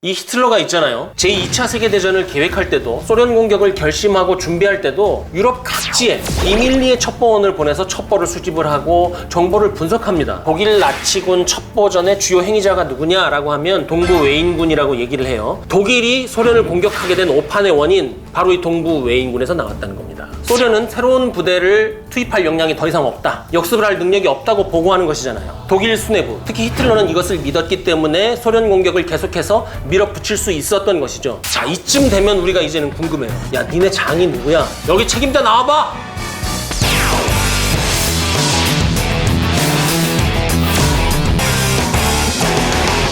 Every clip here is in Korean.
이 히틀러가 있잖아요. 제2차 세계대전을 계획할 때도 소련 공격을 결심하고 준비할 때도 유럽 각지에 비밀리에 첩보원을 보내서 첩보를 수집을 하고 정보를 분석합니다. 독일 나치군 첩보전의 주요 행위자가 누구냐라고 하면 동부 웨인군이라고 얘기를 해요. 독일이 소련을 공격하게 된 오판의 원인 바로 이 동부 웨인군에서 나왔다는 겁니다. 소련은 새로운 부대를 투입할 역량이 더 이상 없다. 역습을 할 능력이 없다고 보고하는 것이잖아요. 독일 수뇌부, 특히 히틀러는 이것을 믿었기 때문에 소련 공격을 계속해서 밀어붙일 수 있었던 것이죠. 자, 이쯤 되면 우리가 이제는 궁금해요. 야, 니네 장이 누구야? 여기 책임자 나와봐!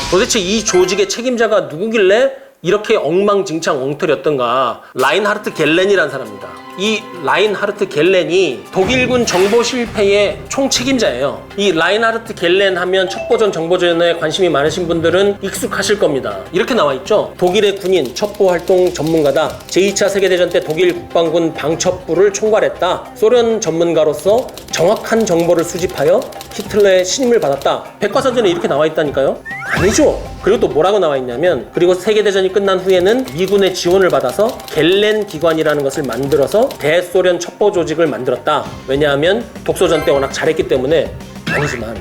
도대체 이 조직의 책임자가 누구길래 이렇게 엉망진창 엉터리였던가. 라인하르트 겔렌이라는 사람입니다. 이 라인하르트 겔렌이 독일군 정보 실패의 총책임자예요. 이 라인하르트 겔렌 하면 첩보전 정보전에 관심이 많으신 분들은 익숙하실 겁니다. 이렇게 나와 있죠. 독일의 군인 첩보활동 전문가다. 제2차 세계대전 때 독일 국방군 방첩부를 총괄했다. 소련 전문가로서 정확한 정보를 수집하여 히틀러의 신임을 받았다. 백과사전에 이렇게 나와 있다니까요. 아니죠. 그리고 또 뭐라고 나와 있냐면, 그리고 세계대전이 끝난 후에는 미군의 지원을 받아서 겔렌 기관이라는 것을 만들어서 대소련 첩보 조직을 만들었다. 왜냐하면 독소전 때 워낙 잘했기 때문에. 아니지만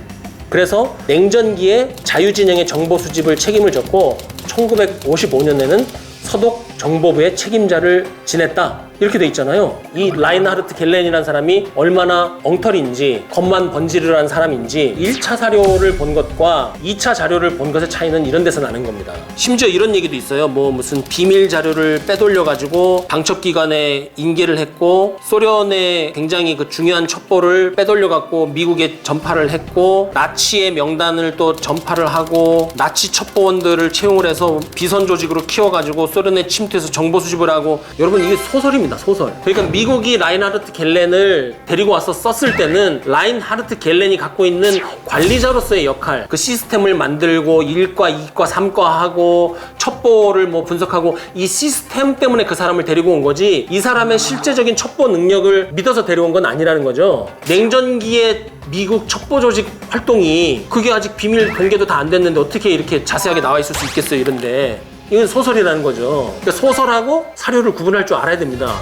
그래서 냉전기에 자유진영의 정보 수집을 책임을 졌고 1955년에는 서독 정보부의 책임자를 지냈다. 이렇게 돼 있잖아요. 이 라인하르트 겔렌이라는 사람이 얼마나 엉터리인지, 겉만 번지르르한 사람인지 1차 자료를 본 것과 2차 자료를 본 것의 차이는 이런 데서 나는 겁니다. 심지어 이런 얘기도 있어요. 뭐 무슨 비밀 자료를 빼돌려가지고 방첩기관에 인계를 했고, 소련의 굉장히 그 중요한 첩보를 빼돌려갖고 미국에 전파를 했고, 나치의 명단을 또 전파를 하고, 나치 첩보원들을 채용을 해서 비선 조직으로 키워가지고 소련에 침투해서 정보 수집을 하고. 여러분, 이게 소설입니다. 소설. 그러니까 미국이 라인하르트 겔렌을 데리고 와서 썼을 때는 라인하르트 겔렌이 갖고 있는 관리자로서의 역할, 그 시스템을 만들고 1과 2과 3과 하고 첩보를 뭐 분석하고, 이 시스템 때문에 그 사람을 데리고 온 거지, 이 사람의 실제적인 첩보 능력을 믿어서 데려온 건 아니라는 거죠. 냉전기의 미국 첩보 조직 활동이 그게 아직 비밀 공개도 다 안 됐는데 어떻게 이렇게 자세하게 나와 있을 수 있겠어요, 이런데. 이건 소설이라는 거죠. 그러니까 소설하고 사료를 구분할 줄 알아야 됩니다.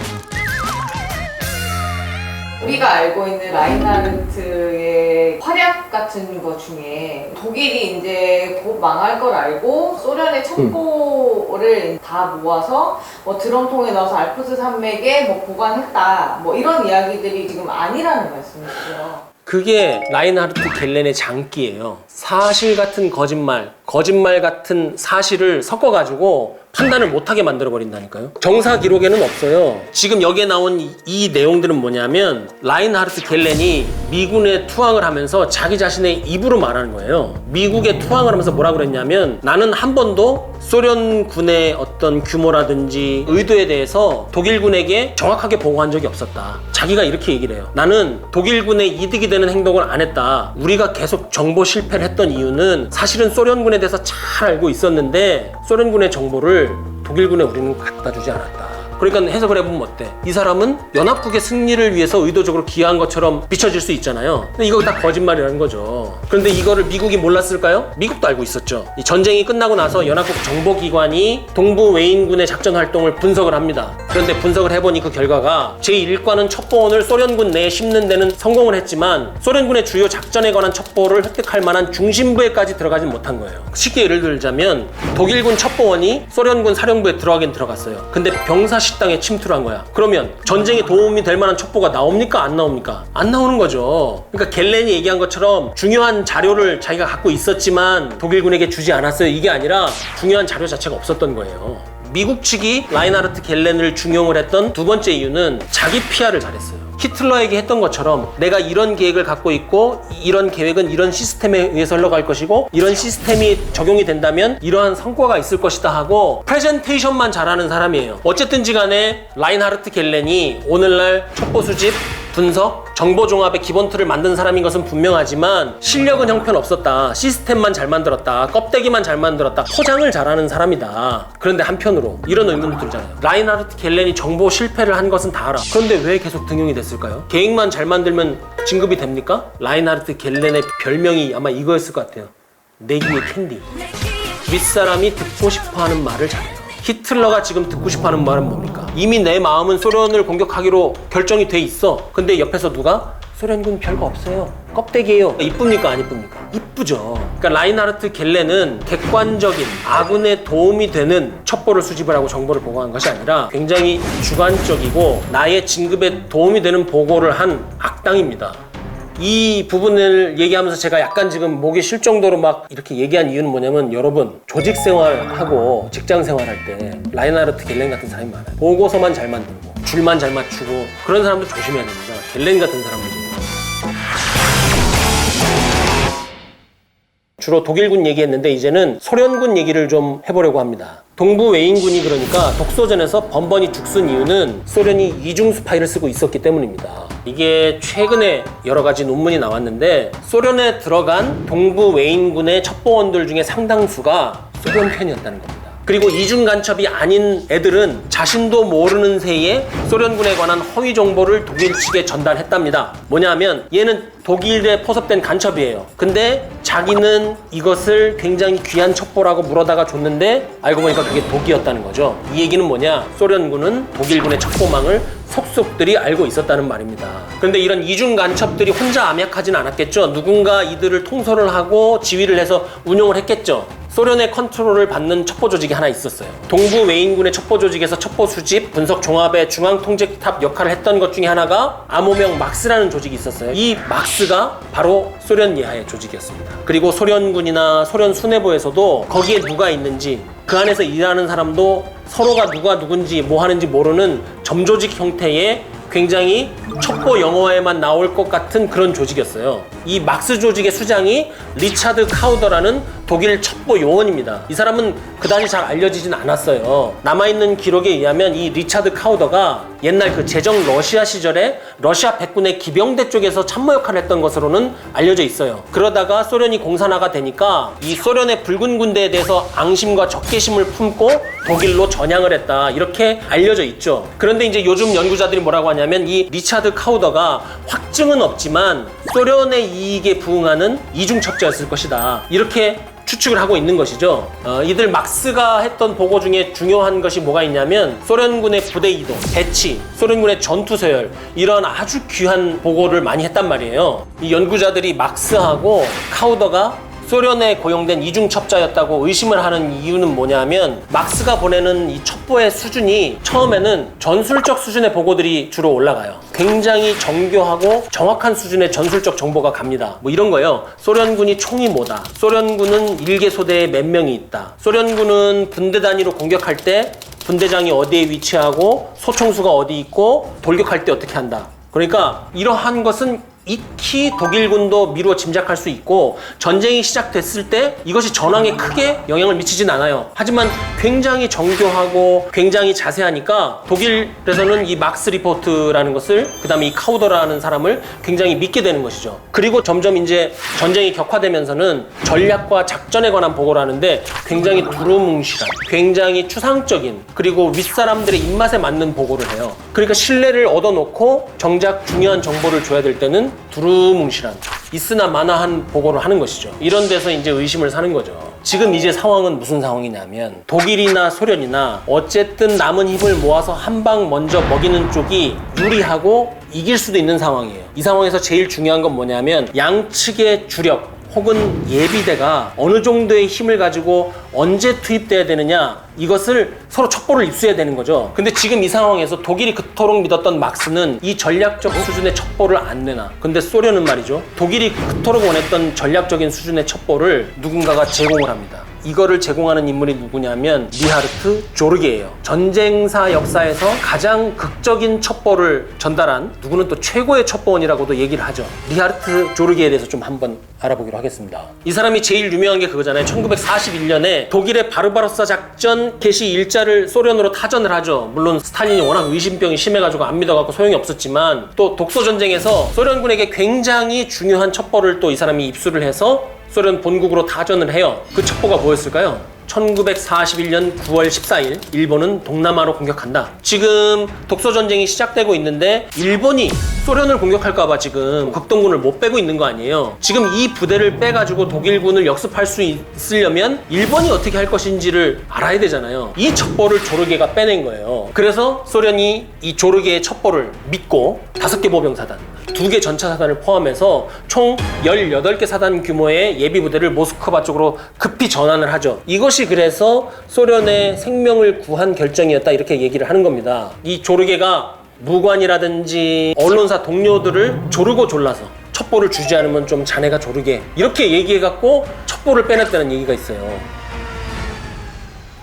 우리가 알고 있는 라인하르트의 활약 같은 것 중에, 독일이 이제 곧 망할 걸 알고 소련의 첩보를 다 모아서 뭐 드럼통에 넣어서 알프스 산맥에 뭐 보관했다, 뭐 이런 이야기들이 지금 아니라는 말씀이시죠. 그게 라인하르트 겔렌의 장기예요. 사실 같은 거짓말, 거짓말 같은 사실을 섞어가지고 판단을 못하게 만들어버린다니까요. 정사 기록에는 없어요. 지금 여기에 나온 이 내용들은 뭐냐면, 라인하르트 겔렌이 미군에 투항을 하면서 자기 자신의 입으로 말하는 거예요. 미국에 투항을 하면서 뭐라고 그랬냐면, 나는 한 번도 소련군의 어떤 규모라든지 의도에 대해서 독일군에게 정확하게 보고한 적이 없었다. 자기가 이렇게 얘기를 해요. 나는 독일군의 이득이 되는 행동을 안 했다. 우리가 계속 정보 실패를 했던 이유는 사실은 소련군에 대해서 잘 알고 있었는데 소련군의 정보를 독일군에 우리는 갖다 주지 않았다. 그러니까 해석을 해보면 어때? 이 사람은 연합국의 승리를 위해서 의도적으로 기여한 것처럼 비춰질 수 있잖아요. 근데 이거 다 거짓말이라는 거죠. 그런데 이거를 미국이 몰랐을까요? 미국도 알고 있었죠. 이 전쟁이 끝나고 나서 연합국 정보기관이 동부 웨인군의 작전 활동을 분석을 합니다. 그런데 분석을 해보니 그 결과가 제1과는 첩보원을 소련군 내에 심는 데는 성공을 했지만 소련군의 주요 작전에 관한 첩보를 획득할 만한 중심부에까지 들어가진 못한 거예요. 쉽게 예를 들자면 독일군 첩보원이 소련군 사령부에 들어가긴 들어갔어요. 근데 병사 식당에 침투를 한 거야. 그러면 전쟁에 도움이 될 만한 첩보가 나옵니까? 안 나옵니까? 안 나오는 거죠. 그러니까 겔렌이 얘기한 것처럼 중요한 자료를 자기가 갖고 있었지만 독일군에게 주지 않았어요. 이게 아니라 중요한 자료 자체가 없었던 거예요. 미국 측이 라인하르트 겔렌을 중용을 했던 두 번째 이유는 자기 PR을 잘했어요. 히틀러에게 했던 것처럼 내가 이런 계획을 갖고 있고 이런 계획은 이런 시스템에 의해서 흘러갈 것이고 이런 시스템이 적용이 된다면 이러한 성과가 있을 것이다 하고 프레젠테이션만 잘하는 사람이에요. 어쨌든지 간에 라인하르트 겔렌이 오늘날 첩보 수집, 분석, 정보 종합의 기본 틀을 만든 사람인 것은 분명하지만 실력은 형편없었다. 시스템만 잘 만들었다. 껍데기만 잘 만들었다. 포장을 잘하는 사람이다. 그런데 한편으로 이런 의문도 들잖아요. 라인하르트 겔렌이 정보 실패를 한 것은 다 알아. 그런데 왜 계속 등용이 됐을까요? 계획만 잘 만들면 진급이 됩니까? 라인하르트 겔렌의 별명이 아마 이거였을 것 같아요. 내 귀의 캔디. 윗사람이 듣고 싶어하는 말을 잘해요. 히틀러가 지금 듣고 싶어하는 말은 뭡니까? 이미 내 마음은 소련을 공격하기로 결정이 돼 있어. 근데 옆에서 누가? 소련군 별거 없어요. 껍데기예요. 이쁩니까? 안 이쁩니까? 이쁘죠. 그러니까 라인하르트 겔레는 객관적인 아군에 도움이 되는 첩보를 수집을 하고 정보를 보고한 것이 아니라 굉장히 주관적이고 나의 진급에 도움이 되는 보고를 한 악당입니다. 이 부분을 얘기하면서 제가 약간 지금 목이 쉴 정도로 막 이렇게 얘기한 이유는 뭐냐면, 여러분 조직 생활하고 직장 생활할 때 라인하르트 겔렌 같은 사람이 많아요. 보고서만 잘 만들고 줄만 잘 맞추고 그런 사람들 조심해야 됩니다. 겔렌 같은 사람들이 주로 독일군 얘기했는데 이제는 소련군 얘기를 좀 해보려고 합니다. 동부 웨인군이 그러니까 독소전에서 번번이 죽순 이유는 소련이 이중 스파이를 쓰고 있었기 때문입니다. 이게 최근에 여러 가지 논문이 나왔는데, 소련에 들어간 동부 웨인군의 첩보원들 중에 상당수가 소련 편이었다는 겁니다. 그리고 이중 간첩이 아닌 애들은 자신도 모르는 새에 소련군에 관한 허위 정보를 독일 측에 전달했답니다. 뭐냐면 얘는 독일에 포섭된 간첩이에요. 근데 자기는 이것을 굉장히 귀한 첩보라고 물어다가 줬는데 알고 보니까 그게 독이었다는 거죠. 이 얘기는 뭐냐? 소련군은 독일군의 첩보망을 속속들이 알고 있었다는 말입니다. 그런데 이런 이중 간첩들이 혼자 암약하진 않았겠죠. 누군가 이들을 통솔을 하고 지휘를 해서 운용을 했겠죠. 소련의 컨트롤을 받는 첩보 조직이 하나 있었어요. 동부 웨인군의 첩보 조직에서 첩보 수집, 분석 종합의 중앙 통제탑 역할을 했던 것 중에 하나가 암호명 막스라는 조직이 있었어요. 이 막스가 바로 소련 예하의 조직이었습니다. 그리고 소련군이나 소련 수뇌부에서도 거기에 누가 있는지, 그 안에서 일하는 사람도 서로가 누가 누군지 뭐 하는지 모르는 점조직 형태의 굉장히 첩보 영화에만 나올 것 같은 그런 조직이었어요. 이 막스 조직의 수장이 리차드 카우더라는 독일 첩보 요원입니다. 이 사람은 그다지 잘 알려지진 않았어요. 남아있는 기록에 의하면 이 리차드 카우더가 옛날 그 제정 러시아 시절에 러시아 백군의 기병대 쪽에서 참모 역할을 했던 것으로는 알려져 있어요. 그러다가 소련이 공산화가 되니까 이 소련의 붉은 군대에 대해서 앙심과 적개심을 품고 독일로 전향을 했다, 이렇게 알려져 있죠. 그런데 이제 요즘 연구자들이 뭐라고 하냐면, 이 리차드 카우더가 확증은 없지만 소련의 이익에 부응하는 이중첩자였을 것이다, 이렇게 추측을 하고 있는 것이죠. 이들 막스가 했던 보고 중에 중요한 것이 뭐가 있냐면, 소련군의 부대 이동, 배치, 소련군의 전투 서열, 이런 아주 귀한 보고를 많이 했단 말이에요. 이 연구자들이 막스하고 카우더가 소련에 고용된 이중첩자였다고 의심을 하는 이유는 뭐냐면, 막스가 보내는 이 첩보의 수준이 처음에는 전술적 수준의 보고들이 주로 올라가요. 굉장히 정교하고 정확한 수준의 전술적 정보가 갑니다. 뭐 이런 거예요. 소련군이 총이 뭐다, 소련군은 일개 소대에 몇 명이 있다, 소련군은 분대 단위로 공격할 때 분대장이 어디에 위치하고 소총수가 어디 있고 돌격할 때 어떻게 한다. 그러니까 이러한 것은 익히 독일군도 미루어 짐작할 수 있고, 전쟁이 시작됐을 때 이것이 전황에 크게 영향을 미치진 않아요. 하지만 굉장히 정교하고 굉장히 자세하니까 독일에서는 이 막스 리포트라는 것을, 그 다음에 이 카우더라는 사람을 굉장히 믿게 되는 것이죠. 그리고 점점 이제 전쟁이 격화되면서는 전략과 작전에 관한 보고를 하는데 굉장히 두루뭉실한, 굉장히 추상적인, 그리고 윗사람들의 입맛에 맞는 보고를 해요. 그러니까 신뢰를 얻어놓고 정작 중요한 정보를 줘야 될 때는 두루뭉실한, 있으나 마나한 보고를 하는 것이죠. 이런 데서 이제 의심을 사는 거죠. 지금 이제 상황은 무슨 상황이냐면, 독일이나 소련이나 어쨌든 남은 힘을 모아서 한 방 먼저 먹이는 쪽이 유리하고 이길 수도 있는 상황이에요. 이 상황에서 제일 중요한 건 뭐냐면, 양측의 주력 혹은 예비대가 어느 정도의 힘을 가지고 언제 투입돼야 되느냐, 이것을 서로 첩보를 입수해야 되는 거죠. 근데 지금 이 상황에서 독일이 그토록 믿었던 막스는 이 전략적 수준의 첩보를 안 내놔. 근데 소련은 말이죠, 독일이 그토록 원했던 전략적인 수준의 첩보를 누군가가 제공을 합니다. 이거를 제공하는 인물이 누구냐면 리하르트 조르게예요. 전쟁사 역사에서 가장 극적인 첩보를 전달한, 누구는 또 최고의 첩보원이라고도 얘기를 하죠. 리하르트 조르게에 대해서 좀 한번 알아보기로 하겠습니다. 이 사람이 제일 유명한 게 그거잖아요. 1941년에 독일의 바르바로사 작전 개시 일자를 소련으로 타전을 하죠. 물론 스탈린이 워낙 의심병이 심해가지고 안 믿어갖고 소용이 없었지만, 또 독소전쟁에서 소련군에게 굉장히 중요한 첩보를 또 이 사람이 입수를 해서 소련 본국으로 타전을 해요. 그 첩보가 뭐였을까요? 1941년 9월 14일 일본은 동남아로 공격한다. 지금 독소전쟁이 시작되고 있는데 일본이 소련을 공격할까봐 지금 극동군을 못 빼고 있는 거 아니에요. 지금 이 부대를 빼가지고 독일군을 역습할 수 있으려면 일본이 어떻게 할 것인지를 알아야 되잖아요. 이 첩보를 조르게가 빼낸 거예요. 그래서 소련이 이 조르게의 첩보를 믿고 5개 보병사단, 2개 전차사단을 포함해서 총 18개 사단 규모의 예비부대를 모스크바 쪽으로 급히 전환을 하죠. 이것이 그래서 소련의 생명을 구한 결정이었다, 이렇게 얘기를 하는 겁니다. 이 조르게가 무관이라든지 언론사 동료들을 조르고 졸라서 첩보를 주지 않으면 좀 자네가 조르게, 이렇게 얘기해갖고 첩보를 빼냈다는 얘기가 있어요.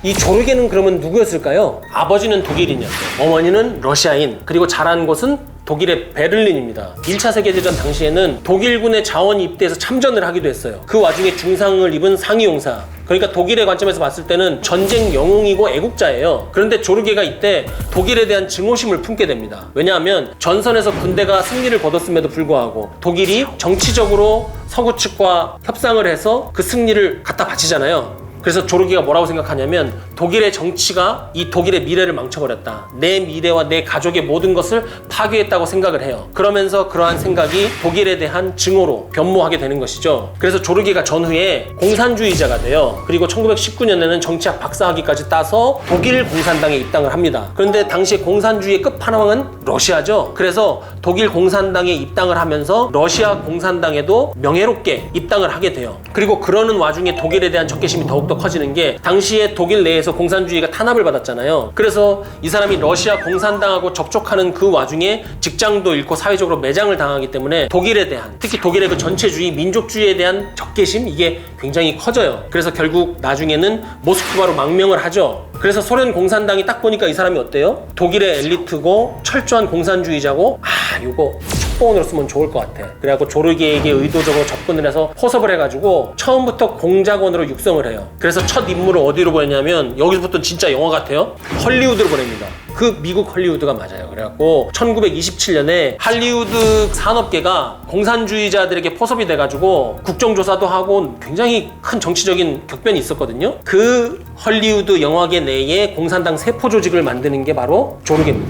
이 조르게는 그러면 누구였을까요? 아버지는 독일인이었어요. 어머니는 러시아인, 그리고 자란 곳은 독일의 베를린입니다. 1차 세계대전 당시에는 독일군의 자원이 입대해서 참전을 하기도 했어요. 그 와중에 중상을 입은 상위용사, 그러니까 독일의 관점에서 봤을 때는 전쟁 영웅이고 애국자예요. 그런데 조르게가 이때 독일에 대한 증오심을 품게 됩니다. 왜냐하면 전선에서 군대가 승리를 거뒀음에도 불구하고 독일이 정치적으로 서구 측과 협상을 해서 그 승리를 갖다 바치잖아요. 그래서 조르게가 뭐라고 생각하냐면 독일의 정치가 이 독일의 미래를 망쳐버렸다. 내 미래와 내 가족의 모든 것을 파괴했다고 생각을 해요. 그러면서 그러한 생각이 독일에 대한 증오로 변모하게 되는 것이죠. 그래서 조르게가 전후에 공산주의자가 돼요. 그리고 1919년에는 정치학 박사학위까지 따서 독일 공산당에 입당을 합니다. 그런데 당시에 공산주의의 끝판왕은 러시아죠. 그래서 독일 공산당에 입당을 하면서 러시아 공산당에도 명예롭게 입당을 하게 돼요. 그리고 그러는 와중에 독일에 대한 적개심이 더욱더 커지는 게, 당시에 독일 내에서 공산주의가 탄압을 받았잖아요. 그래서 이 사람이 러시아 공산당하고 접촉하는 그 와중에 직장도 잃고 사회적으로 매장을 당하기 때문에 독일에 대한, 특히 독일의 그 전체주의, 민족주의에 대한 적개심, 이게 굉장히 커져요. 그래서 결국 나중에는 모스크바로 망명을 하죠. 그래서 소련 공산당이 딱 보니까 이 사람이 어때요? 독일의 엘리트고 철저한 공산주의자고, 요거 첩보원으로 쓰면 좋을 것 같아. 그래갖고 조르게에게 의도적으로 접근을 해서 포섭을 해가지고 처음부터 공작원으로 육성을 해요. 그래서 첫 임무를 어디로 보냈냐면, 여기서부터 진짜 영화 같아요. 헐리우드로 보냅니다. 그 미국 헐리우드가 맞아요. 그래갖고 1927년에 할리우드 산업계가 공산주의자들에게 포섭이 돼가지고 국정조사도 하고 굉장히 큰 정치적인 격변이 있었거든요. 그 헐리우드 영화계 내에 공산당 세포 조직을 만드는 게 바로 조르게입니다.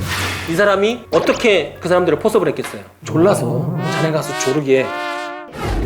이 사람이 어떻게 그 사람들을 포섭을 했겠어요? 졸라서 자네 가서 조르게.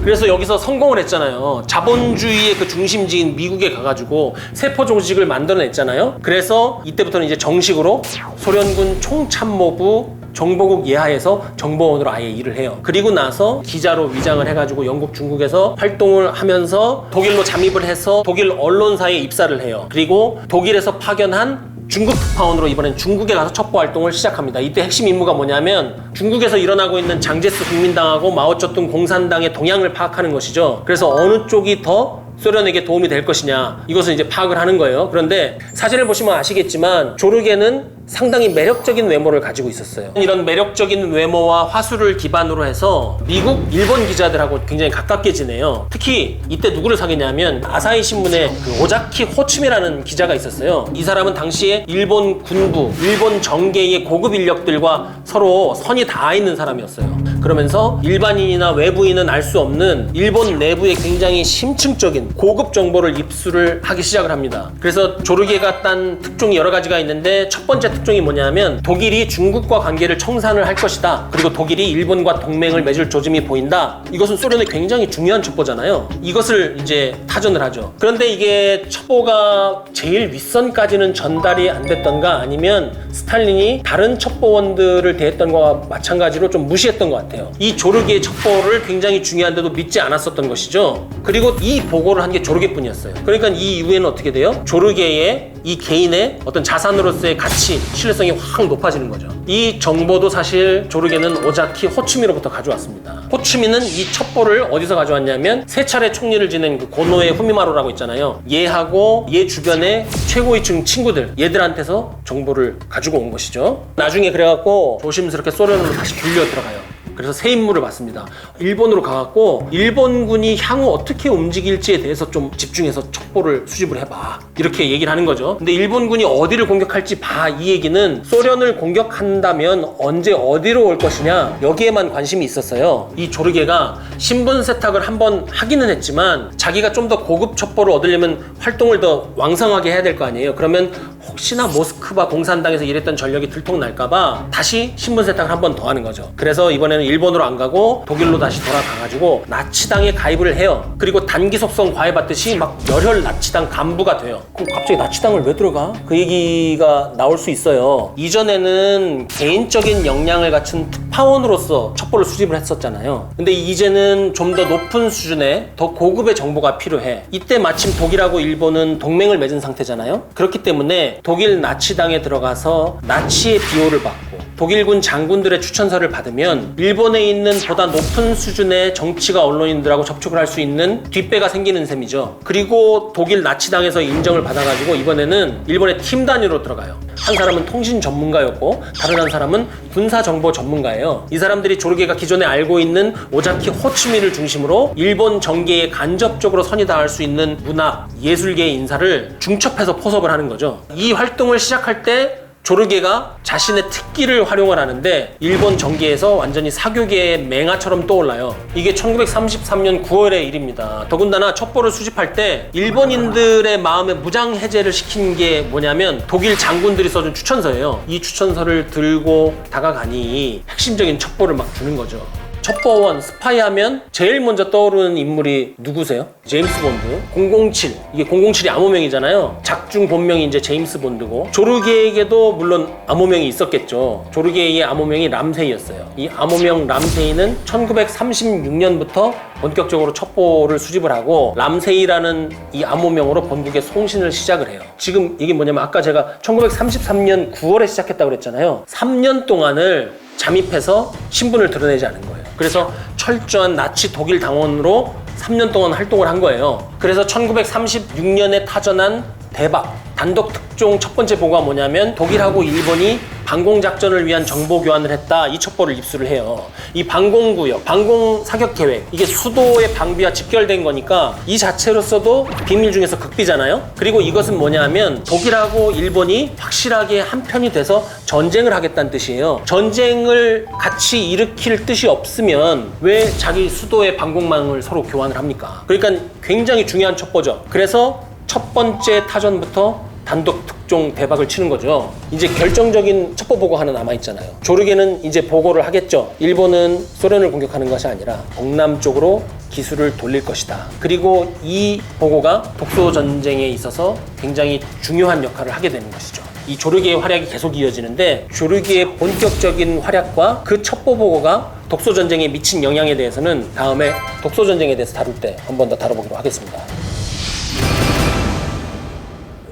그래서 여기서 성공을 했잖아요. 자본주의의 그 중심지인 미국에 가가지고 세포 조직을 만들어냈잖아요. 그래서 이때부터는 이제 정식으로 소련군 총참모부 정보국 예하에서 정보원으로 아예 일을 해요. 그리고 나서 기자로 위장을 해가지고 영국, 중국에서 활동을 하면서 독일로 잠입을 해서 독일 언론사에 입사를 해요. 그리고 독일에서 파견한 중국 특파원으로 이번엔 중국에 가서 첩보 활동을 시작합니다. 이때 핵심 임무가 뭐냐면 중국에서 일어나고 있는 장제스 국민당하고 마오쩌둥 공산당의 동향을 파악하는 것이죠. 그래서 어느 쪽이 더 소련에게 도움이 될 것이냐, 이것을 이제 파악을 하는 거예요. 그런데 사진을 보시면 아시겠지만 조르게는 상당히 매력적인 외모를 가지고 있었어요. 이런 매력적인 외모와 화술을 기반으로 해서 미국, 일본 기자들하고 굉장히 가깝게 지내요. 특히 이때 누구를 사귀냐면 아사히 신문의 그 오자키 호츠미라는 기자가 있었어요. 이 사람은 당시에 일본 군부, 일본 정계의 고급 인력들과 서로 선이 닿아 있는 사람이었어요. 그러면서 일반인이나 외부인은 알 수 없는 일본 내부의 굉장히 심층적인 고급 정보를 입수를 하기 시작을 합니다. 그래서 조르게가 딴 특종이 여러 가지가 있는데, 첫 번째 특종이 뭐냐면 독일이 중국과 관계를 청산을 할 것이다. 그리고 독일이 일본과 동맹을 맺을 조짐이 보인다. 이것은 소련의 굉장히 중요한 첩보잖아요. 이것을 이제 타전을 하죠. 그런데 이게 첩보가 제일 윗선까지는 전달이 안 됐던가, 아니면 스탈린이 다른 첩보원들을 대했던 거와 마찬가지로 좀 무시했던 것 같아요. 이 조르게의 첩보를 굉장히 중요한데도 믿지 않았었던 것이죠. 그리고 이 보고를 한 게 조르게뿐이었어요. 그러니까 이 이후에는 어떻게 돼요? 조르게의 이 개인의 어떤 자산으로서의 가치, 신뢰성이 확 높아지는 거죠. 이 정보도 사실 조르게는 오자키 호츠미로부터 가져왔습니다. 호츠미는 이 첩보를 어디서 가져왔냐면, 세 차례 총리를 지낸 그 고노에 후미마루라고 있잖아요. 얘하고 얘 주변의 최고위층 친구들, 얘들한테서 정보를 가지고 온 것이죠. 나중에 그래갖고 조심스럽게 소련으로 다시 굴려 들어가요. 그래서 새 임무를 받습니다. 일본으로 가갖고 일본군이 향후 어떻게 움직일지에 대해서 좀 집중해서 첩보를 수집을 해봐. 이렇게 얘기를 하는 거죠. 근데 일본군이 어디를 공격할지 봐. 이 얘기는 소련을 공격한다면 언제 어디로 올 것이냐, 여기에만 관심이 있었어요. 이 조르게가 신분 세탁을 한번 하기는 했지만 자기가 좀 더 고급 첩보를 얻으려면 활동을 더 왕성하게 해야 될 거 아니에요. 그러면 혹시나 모스크바 공산당에서 일했던 전력이 들통날까봐 다시 신분 세탁을 한 번 더 하는 거죠. 그래서 이번에는 일본으로 안 가고 독일로 다시 돌아가가지고 나치당에 가입을 해요. 그리고 단기 속성 과외받듯이 막 열혈 나치당 간부가 돼요. 그럼 갑자기 나치당을 왜 들어가? 그 얘기가 나올 수 있어요. 이전에는 개인적인 역량을 갖춘 특파원으로서 첩보를 수집을 했었잖아요. 근데 이제는 좀 더 높은 수준의 더 고급의 정보가 필요해. 이때 마침 독일하고 일본은 동맹을 맺은 상태잖아요. 그렇기 때문에 독일 나치당에 들어가서 나치의 비호를 받고 독일군 장군들의 추천서를 받으면 일본에 있는 보다 높은 수준의 정치가 언론인들하고 접촉을 할 수 있는 뒷배가 생기는 셈이죠. 그리고 독일 나치당에서 인정을 받아가지고 이번에는 일본의 팀 단위로 들어가요. 한 사람은 통신 전문가였고 다른 한 사람은 군사정보 전문가예요. 이 사람들이 조르게가 기존에 알고 있는 오자키 호츠미를 중심으로 일본 정계에 간접적으로 선이 닿을 수 있는 문학, 예술계의 인사를 중첩해서 포섭을 하는 거죠. 이 활동을 시작할 때 조르게가 자신의 특기를 활용을 하는데 일본 정계에서 완전히 사교계의 맹아처럼 떠올라요. 이게 1933년 9월의 일입니다. 더군다나 첩보를 수집할 때 일본인들의 마음에 무장 해제를 시킨 게 뭐냐면 독일 장군들이 써준 추천서예요. 이 추천서를 들고 다가가니 핵심적인 첩보를 막 주는 거죠. 첩보원, 스파이 하면 제일 먼저 떠오르는 인물이 누구세요? 제임스 본드, 007. 이게 007이 암호명이잖아요. 작중 본명이 이제 제임스 본드고, 조르게에게도 물론 암호명이 있었겠죠. 조르게의 암호명이 람세이였어요. 이 암호명 람세이는 1936년부터 본격적으로 첩보를 수집을 하고 람세이라는 이 암호명으로 본국의 송신을 시작을 해요. 지금 이게 뭐냐면 아까 제가 1933년 9월에 시작했다고 그랬잖아요. 3년 동안을 잠입해서 신분을 드러내지 않은 거예요. 그래서 철저한 나치 독일 당원으로 3년 동안 활동을 한 거예요. 그래서 1936년에 타전한 대박 단독 특종 첫 번째 보고가 뭐냐면 독일하고 일본이 방공작전을 위한 정보 교환을 했다. 이 첩보를 입수를 해요. 이 방공구역, 방공사격계획, 이게 수도의 방비와 직결된 거니까 이 자체로서도 비밀 중에서 극비잖아요. 그리고 이것은 뭐냐면 독일하고 일본이 확실하게 한편이 돼서 전쟁을 하겠다는 뜻이에요. 전쟁을 같이 일으킬 뜻이 없으면 왜 자기 수도의 방공망을 서로 교환을 합니까? 그러니까 굉장히 중요한 첩보죠. 그래서 첫 번째 타전부터 단독 특종 대박을 치는 거죠. 이제 결정적인 첩보 보고 하나 남아있잖아요. 조르게는 이제 보고를 하겠죠. 일본은 소련을 공격하는 것이 아니라 동남쪽으로 기술을 돌릴 것이다. 그리고 이 보고가 독소 전쟁에 있어서 굉장히 중요한 역할을 하게 되는 것이죠. 이 조르게의 활약이 계속 이어지는데 조르게의 본격적인 활약과 그 첩보 보고가 독소 전쟁에 미친 영향에 대해서는 다음에 독소 전쟁에 대해서 다룰 때 한 번 더 다뤄보기로 하겠습니다.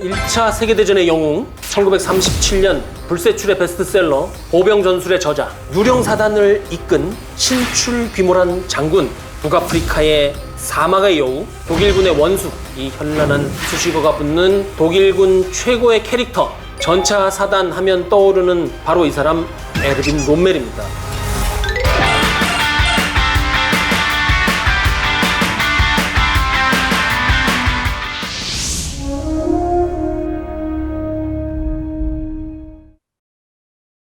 1차 세계대전의 영웅, 1937년 불세출의 베스트셀러 보병전술의 저자, 유령사단을 이끈 신출귀몰한 장군, 북아프리카의 사막의 여우, 독일군의 원수, 이 현란한 수식어가 붙는 독일군 최고의 캐릭터, 전차 사단 하면 떠오르는 바로 이 사람 에르빈 롬멜입니다.